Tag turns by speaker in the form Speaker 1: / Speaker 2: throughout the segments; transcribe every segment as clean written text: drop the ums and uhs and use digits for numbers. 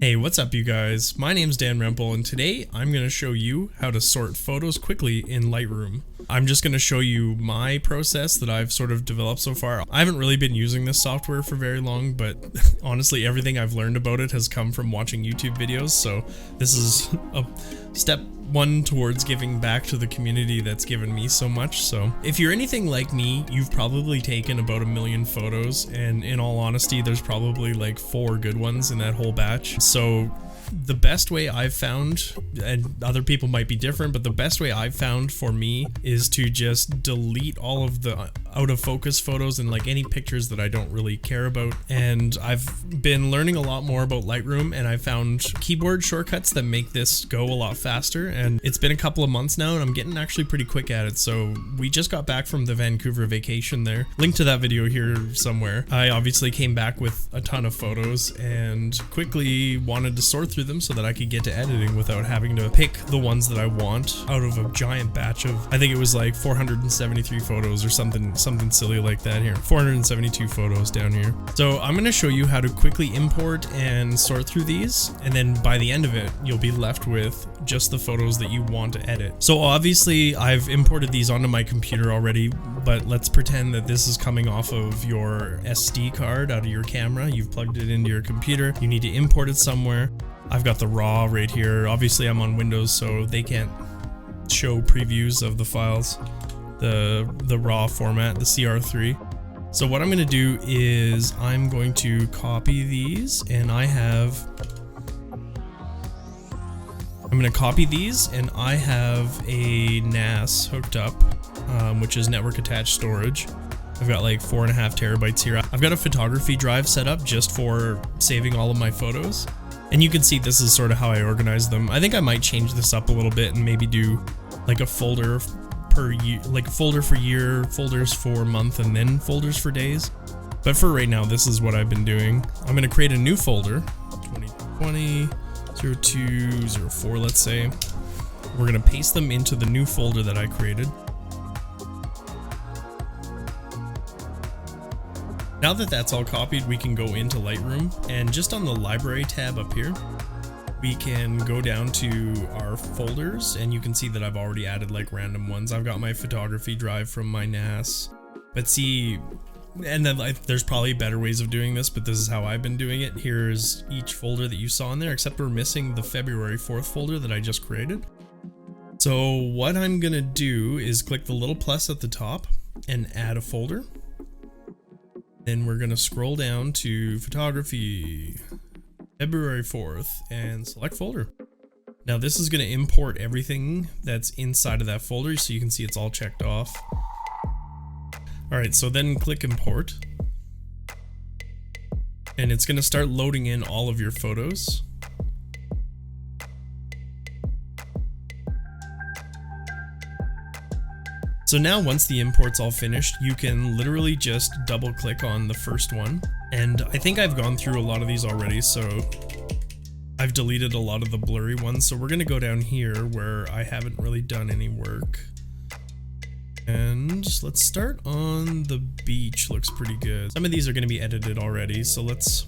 Speaker 1: Hey, what's up you guys? My name's Dan Rempel and today I'm going to show you how to sort photos quickly in Lightroom. I'm just going to show you my process that I've sort of developed so far. I haven't really been using this software for very long, but honestly everything I've learned about it has come from watching YouTube videos, so this is a step one towards giving back to the community that's given me so much. So if you're anything like me, you've probably taken about 1 million photos, and in all honesty there's probably like 4 good ones in that whole batch. So the best way I've found, and other people might be different, but the best way I've found for me is to just delete all of the out of focus photos and like any pictures that I don't really care about. And I've been learning a lot more about Lightroom, and I found keyboard shortcuts that make this go a lot faster. And it's been a couple of months now and I'm getting actually pretty quick at it. So we just got back from the Vancouver vacation there. Link to that video here somewhere. I obviously came back with a ton of photos and quickly wanted to sort through them so that I could get to editing without having to pick the ones that I want out of a giant batch of, I think it was like 473 photos or something silly like that here. 472 photos down here. So I'm going to show you how to quickly import and sort through these, and then by the end of it you'll be left with just the photos that you want to edit. So obviously I've imported these onto my computer already, but let's pretend that this is coming off of your SD card out of your camera. You've plugged it into your computer. You need to import it somewhere. I've got the RAW right here. Obviously I'm on Windows, so they can't show previews of the files, the RAW format, the CR3. So what I'm going to do is I'm going to copy these, and I have a NAS hooked up, which is network attached storage. I've got like 4.5 terabytes here. I've got a photography drive set up just for saving all of my photos. And you can see this is sort of how I organize them. I think I might change this up a little bit and maybe do like a folder per year, like a folder for year, folders for month, and then folders for days. But for right now, this is what I've been doing. I'm going to create a new folder, 2020 0204, let's say. We're going to paste them into the new folder that I created. Now that that's all copied, we can go into Lightroom, and just on the library tab up here, we can go down to our folders, and you can see that I've already added like random ones. I've got my photography drive from my NAS, but see, and then there's probably better ways of doing this, but this is how I've been doing it. Here's each folder that you saw in there, except we're missing the February 4th folder that I just created. So what I'm gonna do is click the little plus at the top and add a folder. Then we're going to scroll down to photography, February 4th, and select folder. Now this is going to import everything that's inside of that folder, so you can see it's all checked off. Alright, so then click import. And it's going to start loading in all of your photos. So now once the import's all finished, you can literally just double click on the first one. And I think I've gone through a lot of these already, so I've deleted a lot of the blurry ones. So we're going to go down here where I haven't really done any work. And let's start on the beach. Looks pretty good. Some of these are going to be edited already, so let's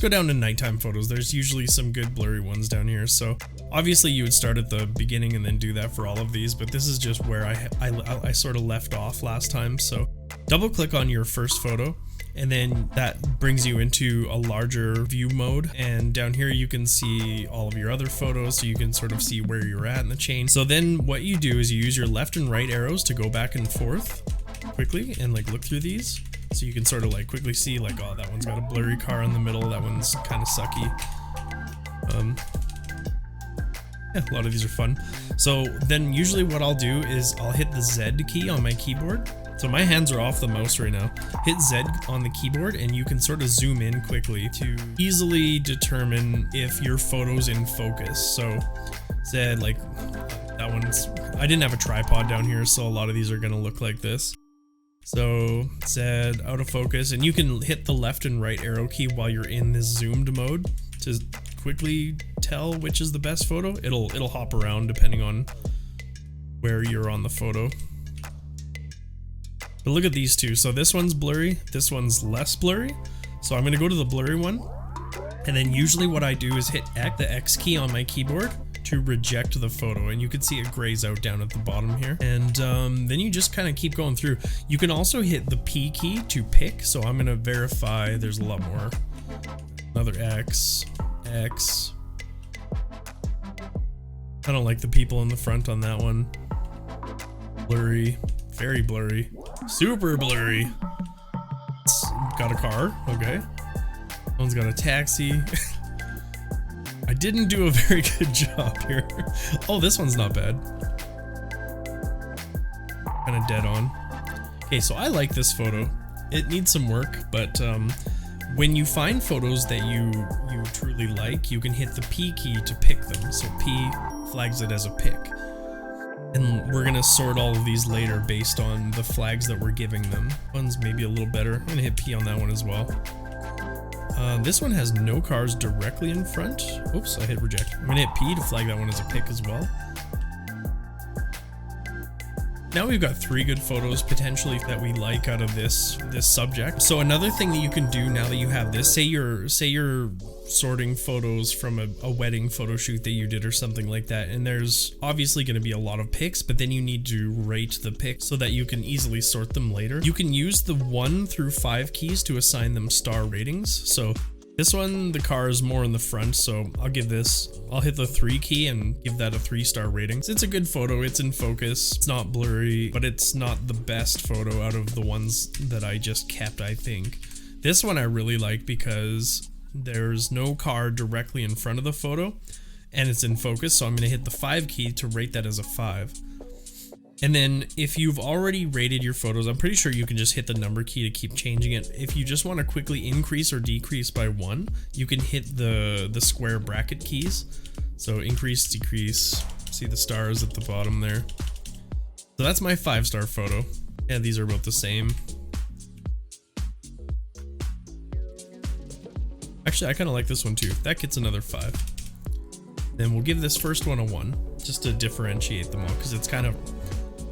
Speaker 1: go down to nighttime photos. There's usually some good blurry ones down here. So obviously you would start at the beginning and then do that for all of these, but this is just where I sort of left off last time. So double click on your first photo, and then that brings you into a larger view mode. And down here you can see all of your other photos, so you can sort of see where you're at in the chain. So then what you do is you use your left and right arrows to go back and forth quickly and like look through these. So you can sort of like quickly see like, oh, that one's got a blurry car in the middle, that one's kind of sucky. Yeah, a lot of these are fun. So then usually what I'll do is I'll hit the Z key on my keyboard. So my hands are off the mouse right now. Hit Z on the keyboard and you can sort of zoom in quickly to easily determine if your photo's in focus. So Z, like that one's, I didn't have a tripod down here, so a lot of these are gonna look like this. So Z, out of focus, and you can hit the left and right arrow key while you're in this zoomed mode to quickly tell which is the best photo. It'll hop around depending on where you're on the photo. But look at these two. So this one's blurry, this one's less blurry. So I'm gonna go to the blurry one, And then usually what I do is hit the X key on my keyboard to reject the photo, and you can see it grays out down at the bottom here. And then you just kind of keep going through. You can also hit the P key to pick, so I'm gonna verify. There's a lot more. Another X. I don't like the people in the front on that one. Blurry, very blurry, super blurry. It's got a car, okay. One's got a taxi. I didn't do a very good job here. Oh, this one's not bad. Kind of dead on. Okay, so I like this photo. It needs some work, but when you find photos that you truly like, you can hit the P key to pick them. So P flags it as a pick. And we're gonna sort all of these later based on the flags that we're giving them. One's maybe a little better. I'm gonna hit P on that one as well. This one has no cars directly in front. Oops, I hit reject. I'm gonna hit P to flag that one as a pick as well. Now we've got 3 good photos potentially that we like out of this subject. So another thing that you can do now that you have this, say you're sorting photos from a wedding photo shoot that you did or something like that, and there's obviously going to be a lot of pics, but then you need to rate the pics so that you can easily sort them later. You can use the 1 through 5 keys to assign them star ratings. So this one, the car is more in the front, so I'll hit the 3 key and give that a 3-star rating. It's a good photo, it's in focus, it's not blurry, but it's not the best photo out of the ones that I just kept, I think. This one I really like because there's no car directly in front of the photo, and it's in focus, so I'm gonna hit the 5 key to rate that as a 5. And then if you've already rated your photos, I'm pretty sure you can just hit the number key to keep changing it. If you just want to quickly increase or decrease by 1, you can hit the square bracket keys. So increase, decrease, see the stars at the bottom there. So that's my 5-star photo. And these are both the same. Actually, I kind of like this one too. That gets another 5. Then we'll give this first one a 1, just to differentiate them all, because it's kind of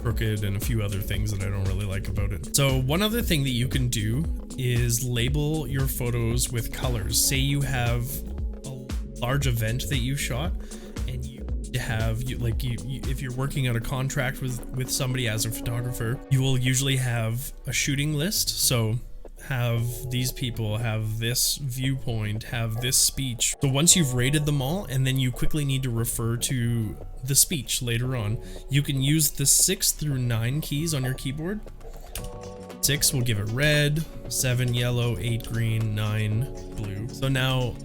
Speaker 1: crooked and a few other things that I don't really like about it. So one other thing that you can do is label your photos with colors. Say you have a large event that you shot, and you have if you're working out a contract with somebody as a photographer, you will usually have a shooting list. So have these people, have this viewpoint, have this speech. So once you've rated them all, and then you quickly need to refer to the speech later on, you can use the 6 through 9 keys on your keyboard. 6 will give it red, 7 yellow, 8 green, 9 blue. So now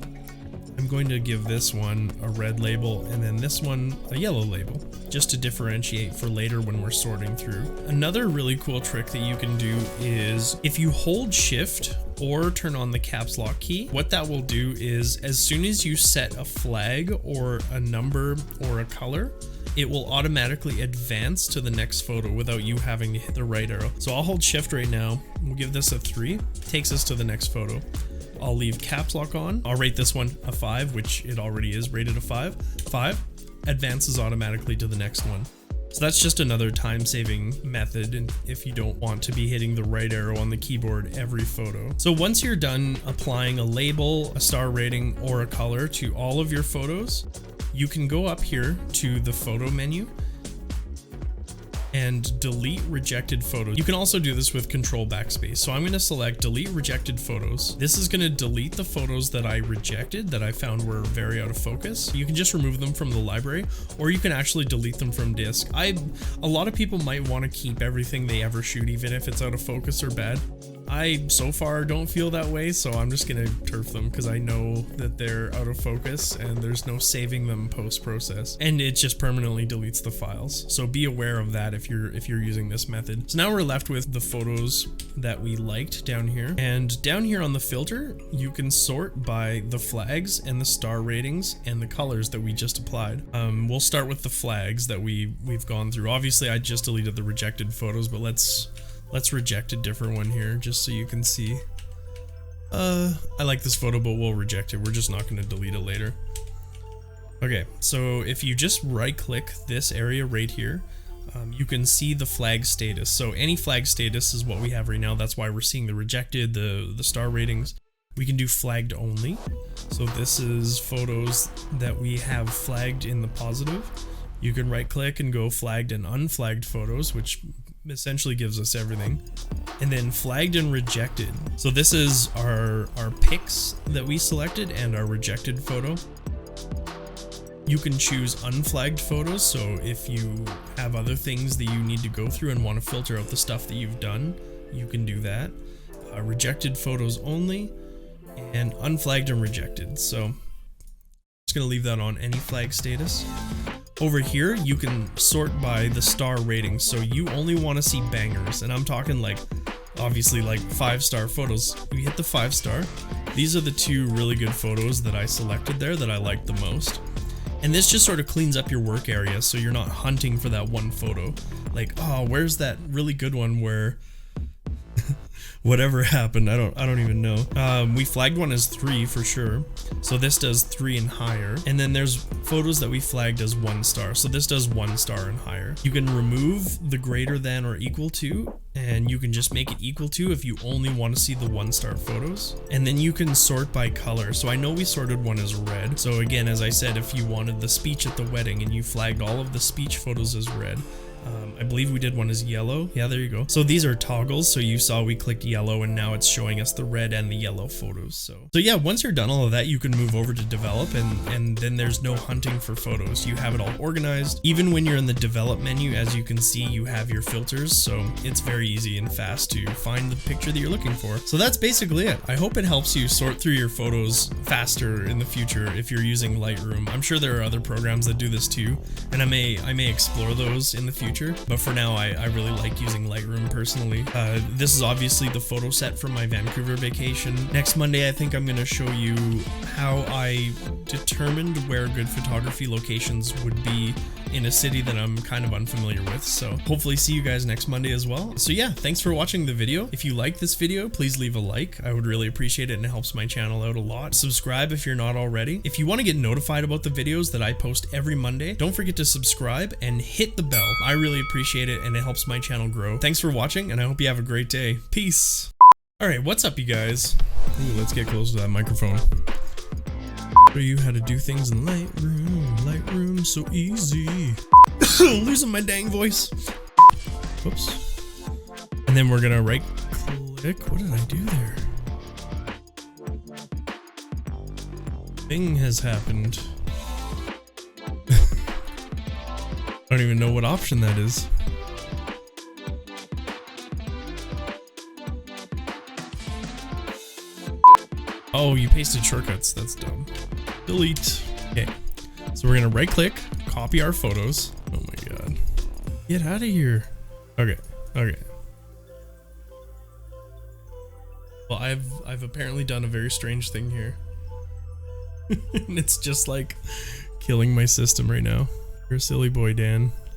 Speaker 1: I'm going to give this one a red label and then this one a yellow label, just to differentiate for later when we're sorting through. Another really cool trick that you can do is if you hold shift or turn on the caps lock key, what that will do is as soon as you set a flag or a number or a color, it will automatically advance to the next photo without you having to hit the right arrow. So I'll hold shift right now. We'll give this a 3, takes us to the next photo. I'll leave caps lock on. I'll rate this one a 5, which it already is rated a 5. 5 advances automatically to the next one. So that's just another time-saving method, and if you don't want to be hitting the right arrow on the keyboard every photo. So once you're done applying a label, a star rating, or a color to all of your photos, you can go up here to the photo menu and delete rejected photos. You can also do this with control backspace. So I'm going to select delete rejected photos. This is going to delete the photos that I rejected that I found were very out of focus. You can just remove them from the library, or you can actually delete them from disk. A lot of people might want to keep everything they ever shoot, even if it's out of focus or bad. I so far don't feel that way, so I'm just gonna turf them because I know that they're out of focus and there's no saving them post-process, and it just permanently deletes the files. So be aware of that if you're using this method. So now we're left with the photos that we liked down here, and down here on the filter you can sort by the flags and the star ratings and the colors that we just applied. We'll start with the flags that we've gone through. Obviously I just deleted the rejected photos, but let's reject a different one here just so you can see. I like this photo, but we'll reject it. We're just not going to delete it later. Okay, so if you just right click this area right here, you can see the flag status. So any flag status is what we have right now. That's why we're seeing the rejected, the star ratings. We can do flagged only. So this is photos that we have flagged in the positive. You can right click and go flagged and unflagged photos, which essentially gives us everything. And then flagged and rejected. So this is our pics that we selected and our rejected photo. You can choose unflagged photos, so if you have other things that you need to go through and want to filter out the stuff that you've done, you can do that. Rejected photos only, and unflagged and rejected. So I'm just gonna leave that on any flag status. Over here, you can sort by the star rating, so you only want to see bangers, and I'm talking like, obviously like 5-star photos. We hit the 5-star. These are the 2 really good photos that I selected there that I liked the most. And this just sort of cleans up your work area, so you're not hunting for that one photo. Like, oh, where's that really good one where whatever happened, I don't even know. We flagged one as 3 for sure, so this does 3 and higher. And then there's photos that we flagged as 1 star, so this does 1 star and higher. You can remove the greater than or equal to, and you can just make it equal to if you only want to see the 1-star photos. And then you can sort by color. So I know we sorted one as red. So again, as I said, if you wanted the speech at the wedding and you flagged all of the speech photos as red, I believe we did one as yellow. Yeah, there you go. So these are toggles. So you saw we clicked yellow and now it's showing us the red and the yellow photos. So yeah, once you're done all of that, you can move over to develop, and then there's no hunting for photos. You have it all organized. Even when you're in the develop menu, as you can see, you have your filters. So it's very easy and fast to find the picture that you're looking for. So that's basically it. I hope it helps you sort through your photos faster in the future if you're using Lightroom. I'm sure there are other programs that do this too, and I may explore those in the future. But for now, I really like using Lightroom personally. This is obviously the photo set from my Vancouver vacation. Next Monday, I think I'm going to show you how I determined where good photography locations would be in a city that I'm kind of unfamiliar with. So hopefully see you guys next Monday as well. So yeah, thanks for watching the video. If you like this video, please leave a like. I would really appreciate it, and it helps my channel out a lot. Subscribe if you're not already. If you want to get notified about the videos that I post every Monday, don't forget to subscribe and hit the bell. I really appreciate it, and it helps my channel grow. Thanks for watching, and I hope you have a great day. Peace. Alright, what's up, you guys? Ooh, let's get close to that microphone. Show you how to do things in Lightroom. Lightroom, so easy. Losing my dang voice. Whoops. And then we're gonna right click. What did I do there? Thing has happened. I don't even know what option that is. Oh, you pasted shortcuts. That's dumb. Delete. Okay. So we're gonna right click, copy our photos. Oh my god. Get out of here. Okay. Okay. Well, I've apparently done a very strange thing here. And it's just like killing my system right now. You're a silly boy, Dan.